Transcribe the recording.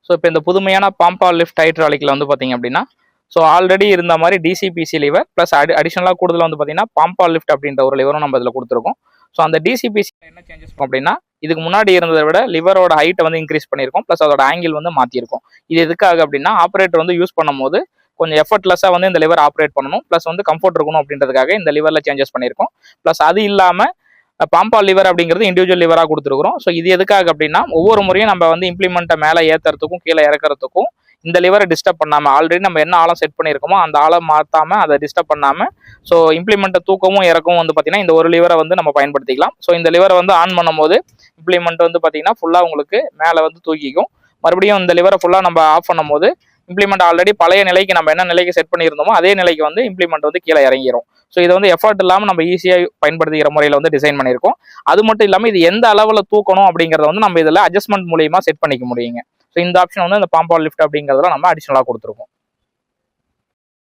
So இப்போ இந்த புதுமையான பாம்பா லிஃப்ட் ஹைட்ராலிக்கில் வந்து பார்த்தீங்க அப்படின்னா ஸோ ஆல்ரெடி இருந்த மாதிரி டிசிபிசி லிவர் ப்ளஸ் அடிஷனலாக கூடுதலாக வந்து பார்த்தீங்கன்னா பாம்பா லிஃப்ட் அப்படின்ற ஒரு லிவரும் நம்ம இதில் கொடுத்துருக்கோம். ஸோ அந்த டிசிபிசி என்ன சேஞ்சஸ் அப்படின்னா இதுக்கு முன்னாடி இருந்ததை விட லிவரோட ஹைட்டை வந்து இன்க்ரீஸ் பண்ணியிருக்கோம், ப்ளஸ் அதோட ஆங்கிள் வந்து மாற்றிருக்கும். இது எதுக்காக அப்படின்னா ஆப்ரேட்டர் வந்து யூஸ் பண்ணும்போது கொஞ்சம் எஃபர்ட்லெஸ்ஸாக வந்து இந்த லிவர் ஆப்ரேட் பண்ணணும், ப்ளஸ் வந்து கம்ஃபர்ட் இருக்கணும் அப்படின்றதுக்காக இந்த லிவரில் சேஞ்சஸ் பண்ணியிருக்கோம். ப்ளஸ் அது இல்லாமல் பாம்பா லிவர் அப்படிங்கிறது இண்டிவிஜுவல் லிவராக கொடுத்துருக்குறோம். ஸோ இது எதுக்காக அப்படின்னா ஒவ்வொரு முறையும் நம்ம வந்து இம்ப்ளிமெண்ட்டை மேலே ஏற்றுறதுக்கும் கீழே இறக்குறதுக்கும் இந்த லிவரை டிஸ்டர்ப் பண்ணாமல் ஆல்ரெடி நம்ம என்ன ஆழம் செட் பண்ணியிருக்கோமோ அந்த ஆழம் மாற்றாமல் அதை டிஸ்டர்ப் பண்ணாமல் ஸோ இம்ப்ளிமெண்ட்டை தூக்கமும் இறக்கவும் வந்து பார்த்தீங்கன்னா இந்த ஒரு லிவரை வந்து நம்ம பயன்படுத்திக்கலாம். ஸோ இந்த லிவரை வந்து ஆன் பண்ணும்போது இம்ப்ளிமெண்ட் வந்து பார்த்தீங்கன்னா ஃபுல்லாக உங்களுக்கு மேலே வந்து தூக்கிக்கும். மறுபடியும் இந்த லிவரை ஃபுல்லாக நம்ம ஆஃப் பண்ணும்போது இம்ப்ளிமெண்ட் ஆல்ரெடி பழைய நிலைக்கு நம்ம என்ன நிலைக்கு செட் பண்ணியிருந்தோமோ அதே நிலைக்கு வந்து இம்ப்ளிமெண்ட் வந்து கீழே இறங்கிடும். ஸோ இதை வந்து எஃபர்ட் இல்லாமல் நம்ம ஈஸியாக பயன்படுத்திக்கிற முறையில் வந்து டிசைன் பண்ணியிருக்கோம். அது மட்டும் இல்லாமல் இது எந்த அளவில் தூக்கணும் அப்படிங்கிறத வந்து நம்ம இதில் அட்ஜஸ்ட்மெண்ட் மூலியமாக செட் பண்ணிக்க முடியுங்க. ஸோ இந்த ஆப்ஷன் வந்து இந்த பாம்பா லிஃப்ட் அப்படிங்கிறதுல நம்ம அடிஷனலாக கொடுத்துருக்கோம்.